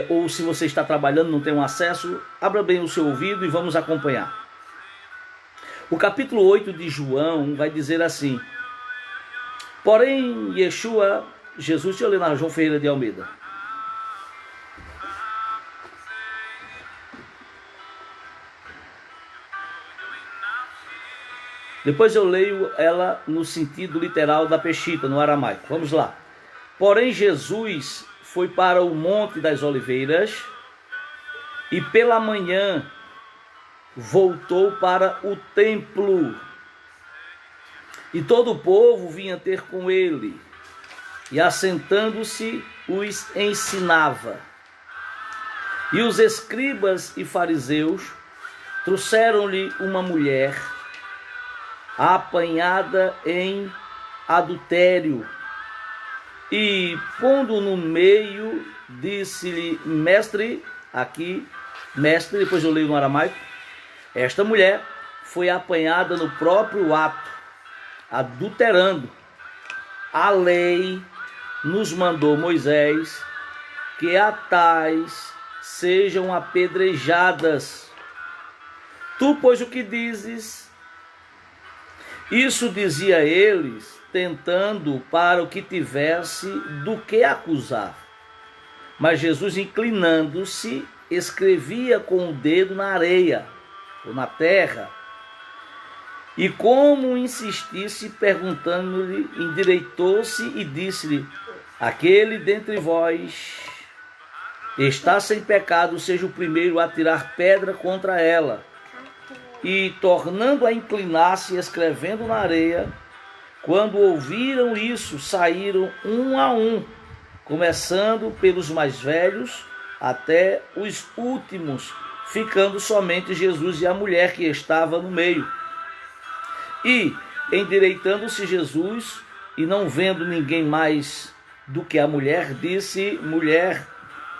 ou se você está trabalhando, não tem um acesso, abra bem o seu ouvido e vamos acompanhar. O capítulo 8 de João vai dizer assim: porém, Yeshua, Jesus, deixa eu ler na João Ferreira de Almeida. Depois eu leio ela no sentido literal da Peshita, no aramaico. Vamos lá. Porém, Jesus foi para o Monte das Oliveiras e pela manhã voltou para o templo. E todo o povo vinha ter com ele, e assentando-se os ensinava. E os escribas e fariseus trouxeram-lhe uma mulher apanhada em adultério, e pondo no meio, disse-lhe: mestre, aqui, mestre, depois eu leio no aramaico, esta mulher foi apanhada no próprio ato, adulterando. A lei nos mandou Moisés que a tais sejam apedrejadas. Tu, pois, o que dizes? Isso dizia eles, tentando para o que tivesse do que acusar. Mas Jesus, inclinando-se, escrevia com o dedo na areia, ou na terra. E como insistisse, perguntando-lhe, endireitou-se e disse-lhe: aquele dentre vós está sem pecado, seja o primeiro a tirar pedra contra ela. E tornando a inclinar-se, escrevendo na areia, quando ouviram isso, saíram um a um, começando pelos mais velhos até os últimos, ficando somente Jesus e a mulher que estava no meio. E, endireitando-se Jesus, e não vendo ninguém mais do que a mulher, disse: mulher,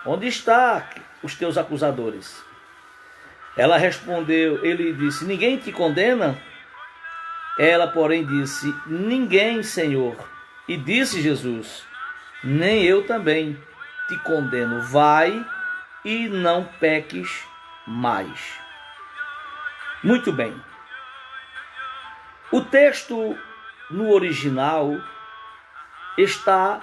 onde estão os teus acusadores? Ela respondeu, ele disse: ninguém te condena? Ela, porém, disse: ninguém, Senhor. E disse Jesus: nem eu também te condeno. Vai e não peques mais. Muito bem. O texto no original está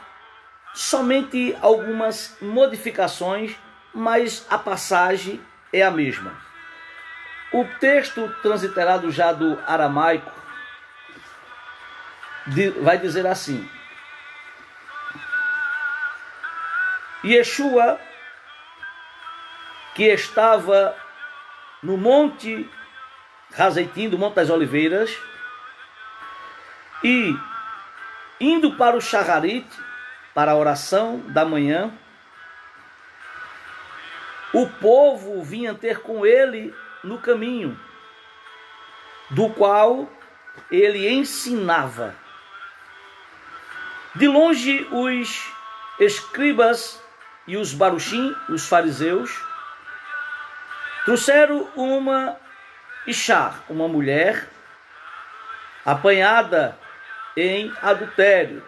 somente algumas modificações, mas a passagem é a mesma. O texto transliterado já do aramaico vai dizer assim: Yeshua, que estava no Monte Razeitim, do Monte das Oliveiras, e indo para o Shacharit, para a oração da manhã, o povo vinha ter com ele no caminho, do qual ele ensinava. De longe, os escribas e os baruchim, os fariseus, trouxeram uma Ishá, uma mulher apanhada em adultério,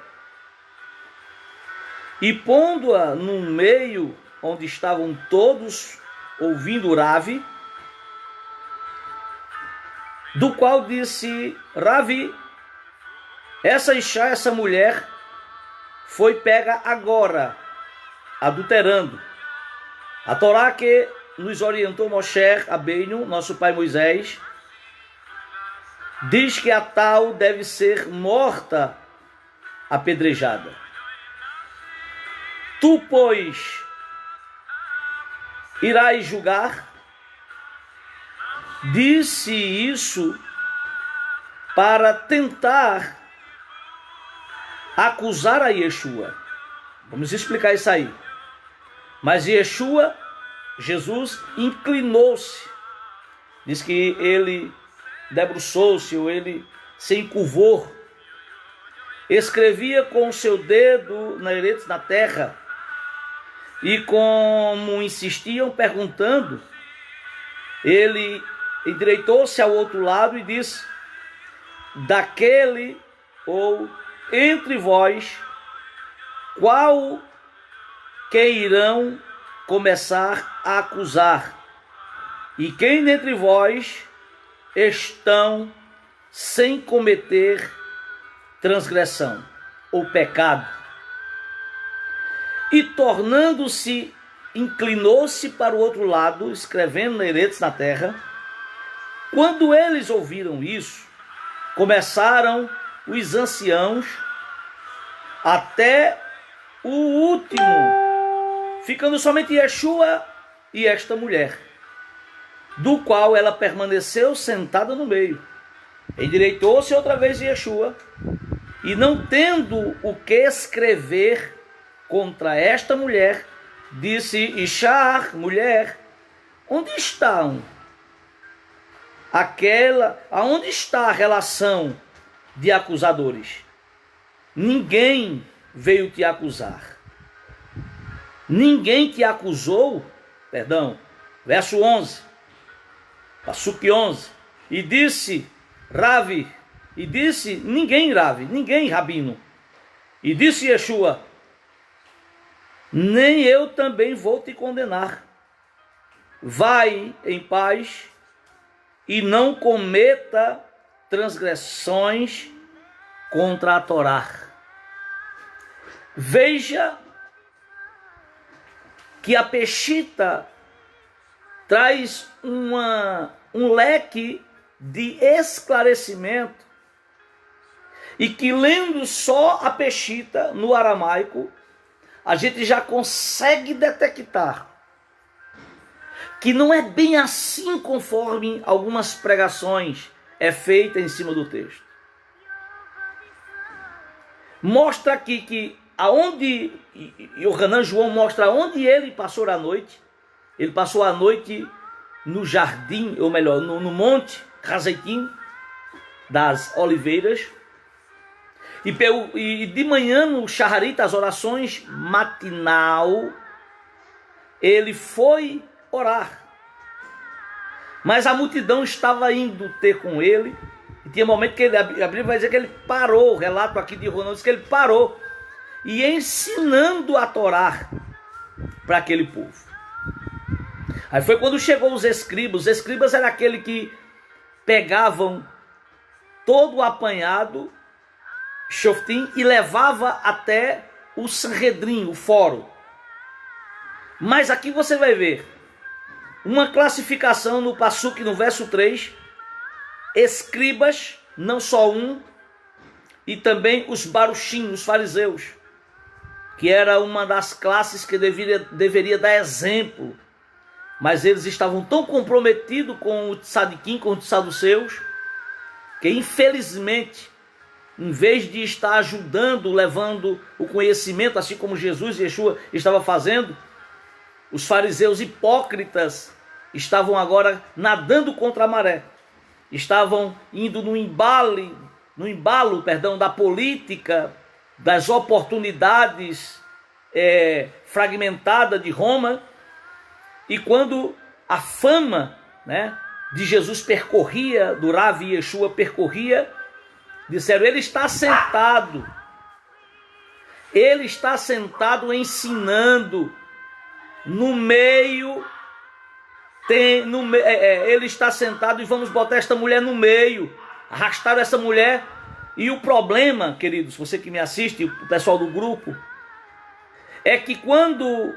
e pondo-a no meio onde estavam todos ouvindo o Ravi, do qual disse: Ravi, essa Ishá, essa mulher, foi pega agora, adulterando. A Torá que nos orientou Moshe Rabbeinu, nosso pai Moisés, diz que a tal deve ser morta apedrejada. Tu, pois, irás julgar? Disse isso para tentar acusar a Yeshua. Vamos explicar isso aí. Mas Yeshua, Jesus, inclinou-se. Diz que ele debruçou-se, ou ele se encurvou. Escrevia com o seu dedo na terra. E como insistiam perguntando, ele endireitou-se ao outro lado e disse: daquele ou entre vós, qual que irão começar a acusar. E quem dentre vós estão sem cometer transgressão ou pecado? E tornando-se, inclinou-se para o outro lado, escrevendo neretes na terra. Quando eles ouviram isso, começaram os anciãos até o último, ficando somente Yeshua e esta mulher, do qual ela permaneceu sentada no meio. Endireitou-se outra vez Yeshua, e não tendo o que escrever contra esta mulher, disse: Ishar, mulher, onde estão aonde está a relação de acusadores? Ninguém veio te acusar. Ninguém te acusou, verso 11, Passuque 11, e disse Ravi, ninguém Rabino, e disse Yeshua: nem eu também vou te condenar. Vai em paz e não cometa transgressões contra a Torá. Veja que a Peshita traz um leque de esclarecimento, e que lendo só a Peshita no aramaico, a gente já consegue detectar que não é bem assim conforme algumas pregações é feita em cima do texto. Mostra aqui que aonde Yohanan João mostra onde ele passou a noite. Ele passou a noite no jardim, ou melhor, no monte Hazeitim das Oliveiras. E de manhã no Shaharit, as orações matinal, ele foi orar. Mas a multidão estava indo ter com ele. E tinha momento que a Bíblia vai dizer que ele parou. O relato aqui de Ronaldo diz que ele parou. E ensinando a Torá para aquele povo. Aí foi quando chegou os escribas. Os escribas eram aquele que pegavam todo o apanhado Shoftim e levava até o Sanhedrin, o fórum. Mas aqui você vai ver uma classificação no Passuque, no verso 3, escribas, não só um, e também os baruchim, os fariseus, que era uma das classes que deveria dar exemplo, mas eles estavam tão comprometidos com o tzadikim, com os saduceus, que infelizmente, em vez de estar ajudando, levando o conhecimento, assim como Jesus e Yeshua estava fazendo, os fariseus hipócritas estavam agora nadando contra a maré. Estavam indo no embalo, da política, das oportunidades fragmentadas de Roma. E quando a fama, de Jesus percorria, do Rav e Yeshua percorria, disseram: ele está sentado ensinando no meio, ele está sentado e vamos botar esta mulher no meio. Arrastaram essa mulher. E o problema, queridos, você que me assiste, o pessoal do grupo, é que quando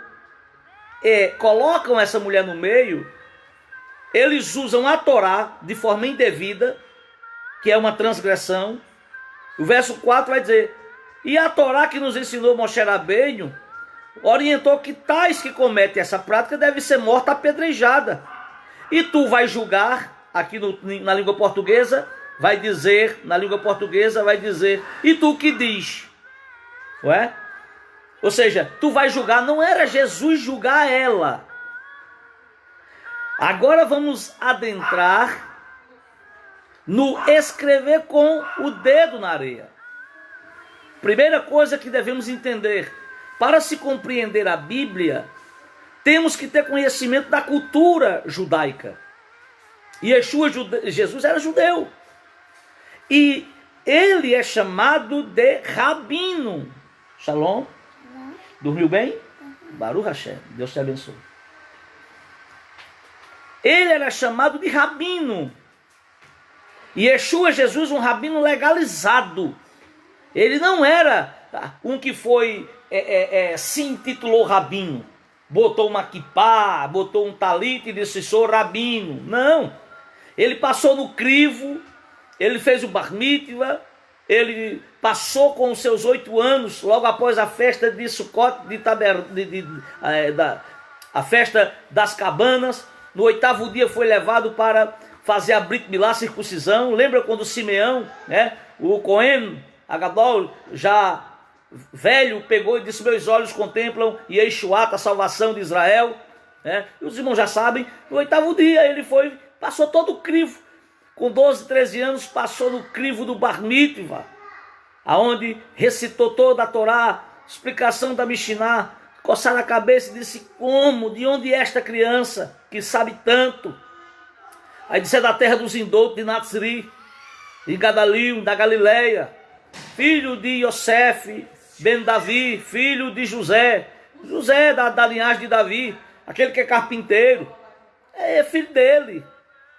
colocam essa mulher no meio, eles usam a Torá de forma indevida, que é uma transgressão. O verso 4 vai dizer: e a Torá que nos ensinou Moshe Rabbeinu orientou que tais que cometem essa prática devem ser morta apedrejada. E tu vai julgar, aqui na língua portuguesa, vai dizer, e tu que diz? Ué? Ou seja, tu vai julgar, não era Jesus julgar ela. Agora vamos adentrar no escrever com o dedo na areia. Primeira coisa que devemos entender: para se compreender a Bíblia, temos que ter conhecimento da cultura judaica. E Jesus era judeu. E ele é chamado de rabino. Shalom? Dormiu bem? Baruch Hashem, Deus te abençoe. Ele era chamado de rabino. E Yeshua, Jesus, um rabino legalizado. Ele não era um que foi, se intitulou rabino. Botou uma quipá, botou um talite e disse, sou rabino. Não. Ele passou no crivo, ele fez o bar mitzvah, ele passou com os seus 8 anos, logo após a festa de Sukkot, a festa das cabanas. No 8º dia foi levado para fazer a Brit Milá, circuncisão. Lembra quando Simeão, né, o Cohen Agadol, já velho, pegou e disse, meus olhos contemplam Yeshuat, a salvação de Israel, né? E os irmãos já sabem, no 8º dia ele passou todo o crivo, com 12, 13 anos, passou no crivo do Bar Mitzvah, aonde recitou toda a Torá, explicação da Mishnah, coçaram a cabeça e disse, como, de onde é esta criança que sabe tanto? Aí disse, é da terra dos Indoutos, de Natsri, de Gadalim, da Galileia, filho de Yosef ben Davi, filho de José, José da linhagem de Davi, aquele que é carpinteiro, é filho dele.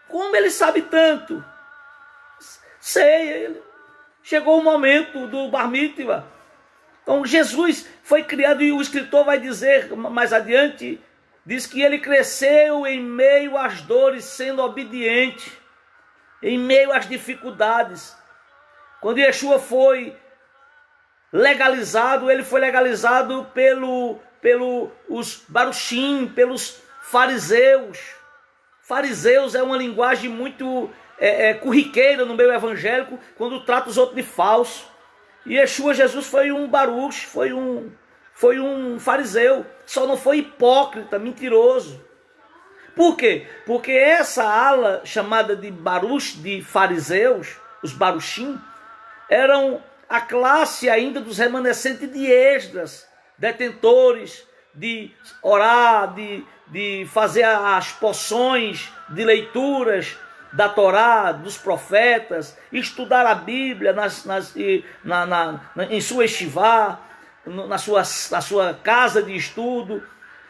Como ele sabe tanto? Sei, chegou o momento do Bar Mitzvah. Então Jesus foi criado, e o escritor vai dizer mais adiante, diz que ele cresceu em meio às dores, sendo obediente, em meio às dificuldades. Quando Yeshua foi legalizado, ele foi legalizado pelos baruchim, pelos fariseus. Fariseus é uma linguagem muito corriqueira no meio evangélico, quando trata os outros de falso. E Yeshua, Jesus, foi um baruch, foi um fariseu, só não foi hipócrita, mentiroso. Por quê? Porque essa ala chamada de baruch, de fariseus, os baruchim, eram a classe ainda dos remanescentes de Esdras, detentores de orar, de fazer as porções de leituras da Torá, dos profetas, estudar a Bíblia em sua estivá, na sua casa de estudo.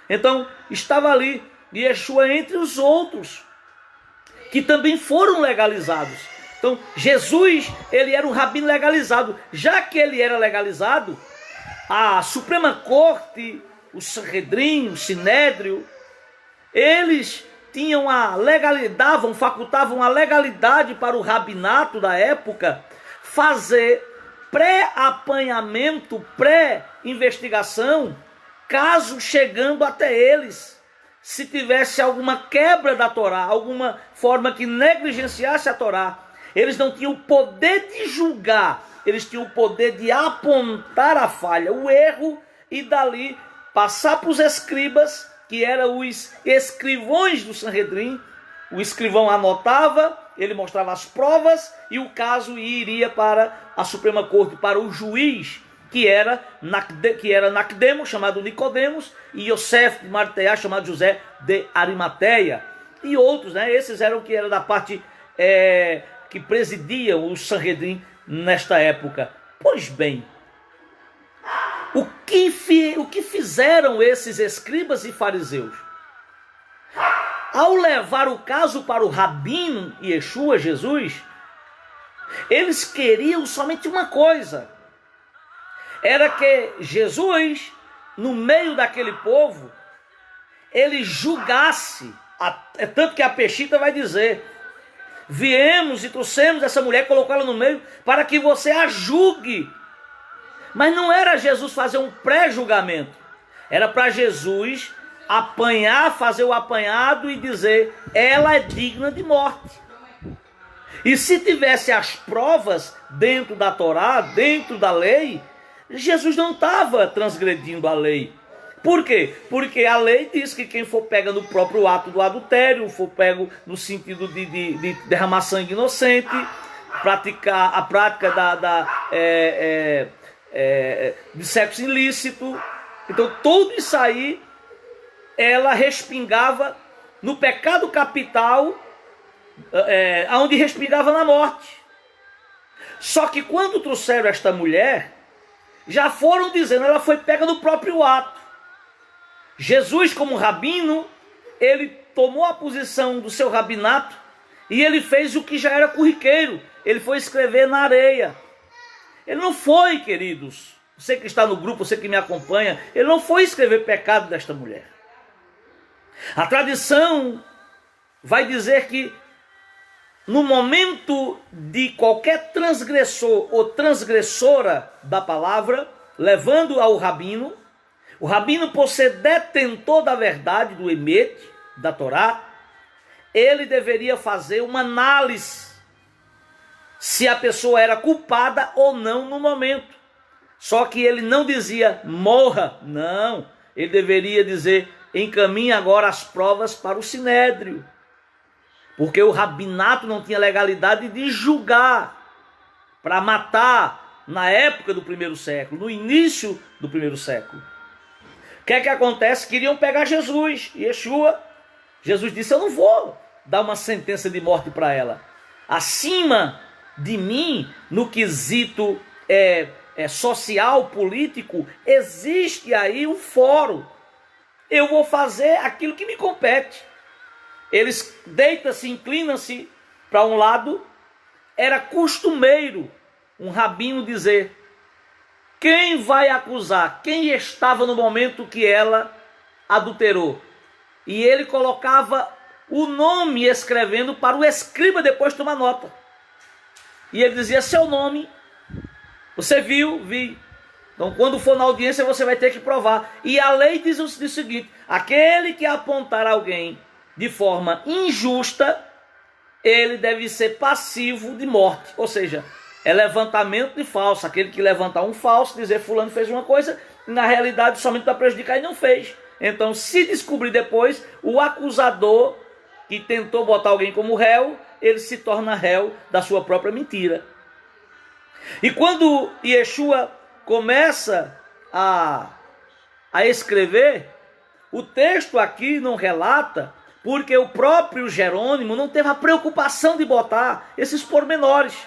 Então, estava ali Yeshua entre os outros, que também foram legalizados. Então, Jesus, ele era um rabino legalizado. Já que ele era legalizado, a Suprema Corte, o Sanhedrin, o Sinédrio, eles tinham a legalidade, facultavam a legalidade para o rabinato da época fazer pré-apanhamento, pré-investigação, caso chegando até eles, se tivesse alguma quebra da Torá, alguma forma que negligenciasse a Torá. Eles não tinham o poder de julgar, eles tinham o poder de apontar a falha, o erro, e dali passar para os escribas, que eram os escrivões do Sanhedrin. O escrivão anotava, ele mostrava as provas, e o caso iria para a Suprema Corte, para o juiz, que era Nacdemos, chamado Nicodemos, e Yosef de Marteá, chamado José de Arimateia, e outros, né? Esses eram que era da parte que presidia o Sanhedrin nesta época. Pois bem, o que fizeram esses escribas e fariseus? Ao levar o caso para o rabino Yeshua, Jesus, eles queriam somente uma coisa: era que Jesus, no meio daquele povo, ele julgasse. Tanto que a Peshita vai dizer: viemos e trouxemos essa mulher, colocou ela no meio, para que você a julgue. Mas não era Jesus fazer um pré-julgamento. Era para Jesus apanhar, fazer o apanhado e dizer: ela é digna de morte. E se tivesse as provas dentro da Torá, dentro da lei, Jesus não estava transgredindo a lei. Por quê? Porque a lei diz que quem for pega no próprio ato do adultério, for pego no sentido de derramar sangue inocente, praticar a prática de sexo ilícito, então tudo isso aí, ela respingava no pecado capital, onde respingava na morte. Só que quando trouxeram esta mulher, já foram dizendo, ela foi pega no próprio ato. Jesus, como rabino, ele tomou a posição do seu rabinato e ele fez o que já era corriqueiro. Ele foi escrever na areia. Ele não foi, queridos, você que está no grupo, você que me acompanha, ele não foi escrever pecado desta mulher. A tradição vai dizer que no momento de qualquer transgressor ou transgressora da palavra, levando ao rabino, o rabino, por ser detentor da verdade, do emet, da Torá, ele deveria fazer uma análise se a pessoa era culpada ou não no momento. Só que ele não dizia morra, não. Ele deveria dizer encaminhe agora as provas para o sinédrio. Porque o rabinato não tinha legalidade de julgar para matar na época do primeiro século, no início do primeiro século. O que é que acontece? Queriam pegar Jesus, Yeshua. Jesus disse, eu não vou dar uma sentença de morte para ela. Acima de mim, no quesito social, político, existe aí um fórum. Eu vou fazer aquilo que me compete. Eles deitam-se, inclinam-se para um lado. Era costumeiro um rabino dizer quem vai acusar, quem estava no momento que ela adulterou. E ele colocava o nome escrevendo para o escriba depois tomar nota. E ele dizia seu nome, você viu? Vi. Então quando for na audiência você vai ter que provar. E a lei diz o seguinte, aquele que apontar alguém de forma injusta, ele deve ser passivo de morte. Ou seja, é levantamento de falso. Aquele que levantar um falso, dizer fulano fez uma coisa, e na realidade somente para prejudicar e não fez. Então se descobrir depois, o acusador que tentou botar alguém como réu, ele se torna réu da sua própria mentira. E quando Yeshua começa a escrever, o texto aqui não relata, porque o próprio Jerônimo não teve a preocupação de botar esses pormenores.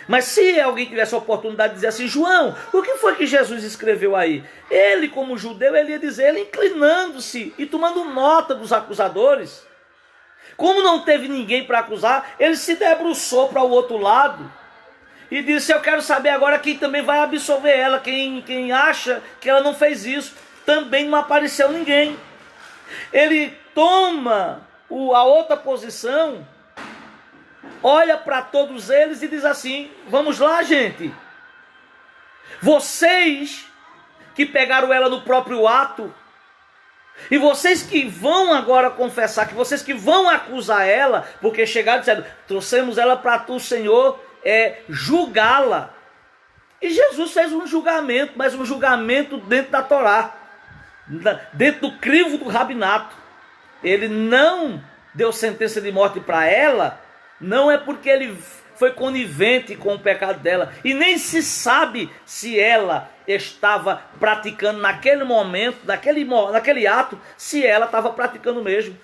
Mas se alguém tivesse a oportunidade de dizer assim, João, o que foi que Jesus escreveu aí? Ele, como judeu, ele ia dizer, ele inclinando-se e tomando nota dos acusadores. Como não teve ninguém para acusar, ele se debruçou para o outro lado e disse, eu quero saber agora quem também vai absolver ela, quem acha que ela não fez isso. Também não apareceu ninguém. Ele toma a outra posição, olha para todos eles e diz assim, vamos lá, gente. Vocês que pegaram ela no próprio ato, e vocês que vão agora confessar, que vocês que vão acusar ela, porque chegaram dizendo, trouxemos ela para tu, Senhor, julgá-la. E Jesus fez um julgamento, mas um julgamento dentro da Torá, dentro do crivo do rabinato. Ele não deu sentença de morte para ela, não é porque ele foi conivente com o pecado dela, e nem se sabe se ela estava praticando naquele momento, naquele ato, se ela estava praticando mesmo.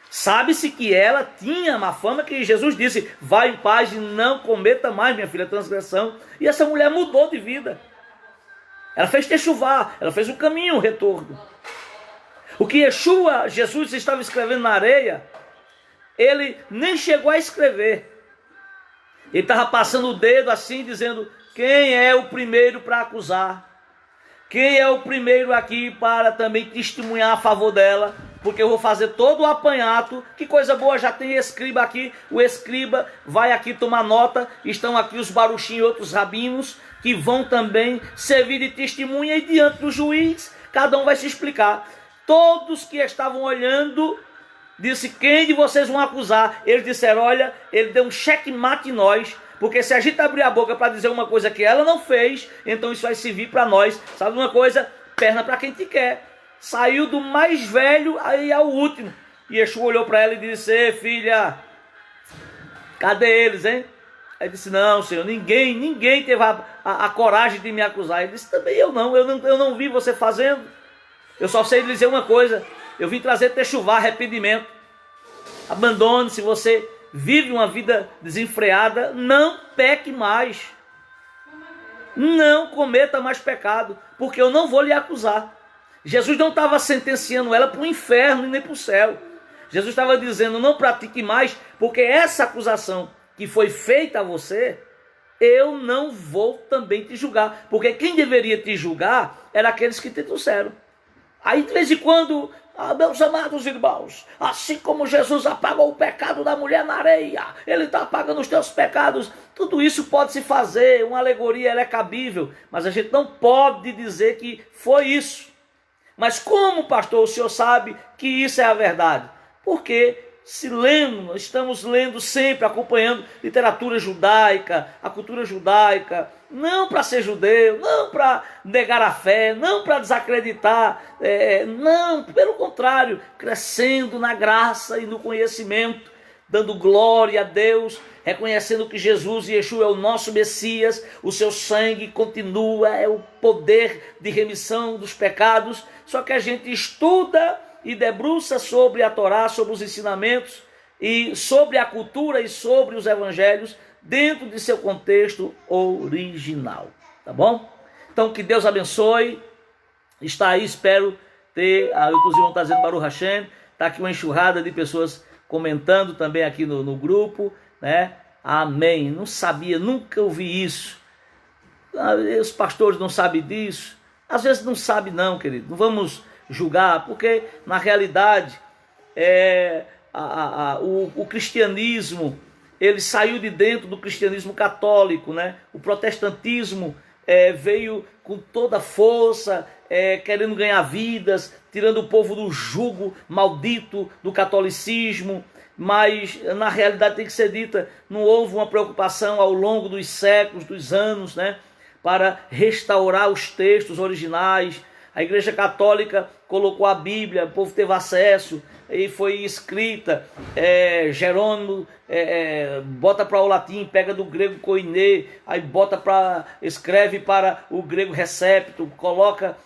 Sabe-se que ela tinha uma fama, que Jesus disse, vá em paz e não cometa mais, minha filha, transgressão. E essa mulher mudou de vida. Ela fez techuvá, ela fez um caminho, um retorno. O que Yeshua, Jesus, estava escrevendo na areia, ele nem chegou a escrever. Ele estava passando o dedo assim, dizendo, quem é o primeiro para acusar? Quem é o primeiro aqui para também testemunhar a favor dela? Porque eu vou fazer todo o apanhado. Que coisa boa, já tem escriba aqui. O escriba vai aqui tomar nota. Estão aqui os baruchim e outros rabinos que vão também servir de testemunha. E diante do juiz, cada um vai se explicar. Todos que estavam olhando, disse, quem de vocês vão acusar? Eles disseram, olha, ele deu um checkmate em nós. Porque se a gente abrir a boca para dizer uma coisa que ela não fez, então isso vai servir para nós. Sabe uma coisa? Perna para quem te quer. Saiu do mais velho aí ao último. E Yeshua olhou para ela e disse, filha, cadê eles, hein? Aí disse, não, Senhor, ninguém teve a coragem de me acusar. Ele disse, também eu não vi você fazendo. Eu só sei lhe dizer uma coisa, eu vim trazer techuvá, arrependimento. Abandone, se você vive uma vida desenfreada, não peque mais. Não cometa mais pecado, porque eu não vou lhe acusar. Jesus não estava sentenciando ela para o inferno e nem para o céu. Jesus estava dizendo, não pratique mais, porque essa acusação que foi feita a você, eu não vou também te julgar. Porque quem deveria te julgar era aqueles que te trouxeram. Aí de vez em quando, meus amados irmãos, assim como Jesus apagou o pecado da mulher na areia, ele está apagando os teus pecados. Tudo isso pode se fazer, uma alegoria, ela é cabível, mas a gente não pode dizer que foi isso. Mas como, pastor, o senhor sabe que isso é a verdade? Porque se lendo, estamos lendo sempre, acompanhando literatura judaica, a cultura judaica, não para ser judeu, não para negar a fé, não para desacreditar, não, pelo contrário, crescendo na graça e no conhecimento, dando glória a Deus, reconhecendo que Jesus e Yeshua é o nosso Messias, o seu sangue continua, é o poder de remissão dos pecados, só que a gente estuda e debruça sobre a Torá, sobre os ensinamentos e sobre a cultura e sobre os evangelhos dentro de seu contexto original, tá bom? Então que Deus abençoe, está aí, espero ter, inclusive vão estar dizendo Baruch Hashem, está aqui uma enxurrada de pessoas comentando também aqui no grupo, né? Amém, não sabia, nunca ouvi isso, os pastores não sabem disso, às vezes não sabe não, querido, não vamos julgar, porque na realidade o cristianismo, ele saiu de dentro do cristianismo católico, né? O protestantismo veio com toda a força, querendo ganhar vidas, tirando o povo do jugo maldito do catolicismo, mas na realidade tem que ser dita, não houve uma preocupação ao longo dos séculos, dos anos, né? Para restaurar os textos originais. A Igreja Católica colocou a Bíblia, o povo teve acesso, e foi escrita, Jerônimo bota para o latim, pega do grego koiné, aí escreve para o grego recepto, coloca,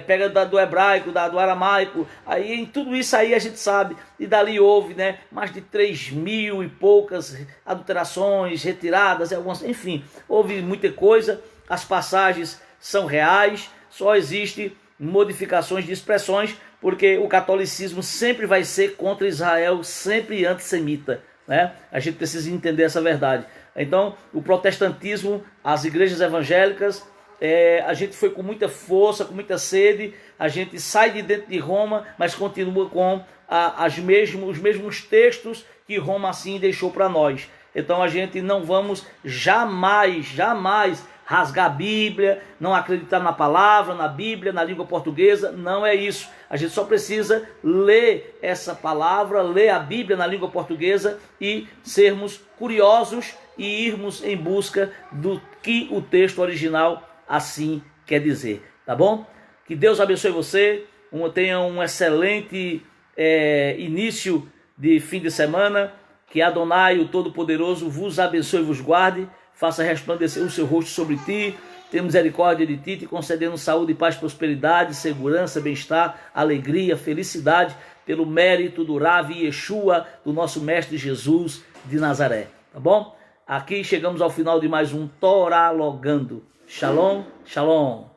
pega do hebraico, do aramaico, aí em tudo isso aí a gente sabe, e dali houve, né, mais de 3.000 e poucas adulterações, retiradas, enfim, houve muita coisa, as passagens são reais, só existe modificações de expressões, porque o catolicismo sempre vai ser contra Israel, sempre antissemita, né? A gente precisa entender essa verdade. Então, o protestantismo, as igrejas evangélicas, a gente foi com muita força, com muita sede, a gente sai de dentro de Roma, mas continua com os mesmos textos que Roma assim deixou para nós. Então a gente não vamos jamais rasgar a Bíblia, não acreditar na palavra, na Bíblia, na língua portuguesa, não é isso. A gente só precisa ler essa palavra, ler a Bíblia na língua portuguesa e sermos curiosos e irmos em busca do que o texto original assim quer dizer, tá bom? Que Deus abençoe você, tenha um excelente início de fim de semana, que Adonai, o Todo-Poderoso, vos abençoe e vos guarde, faça resplandecer o seu rosto sobre ti, tenha misericórdia de ti, te concedendo saúde, paz, prosperidade, segurança, bem-estar, alegria, felicidade, pelo mérito do Rav Yeshua, do nosso Mestre Jesus de Nazaré, tá bom? Aqui chegamos ao final de mais um Toralogando. Shalom, shalom.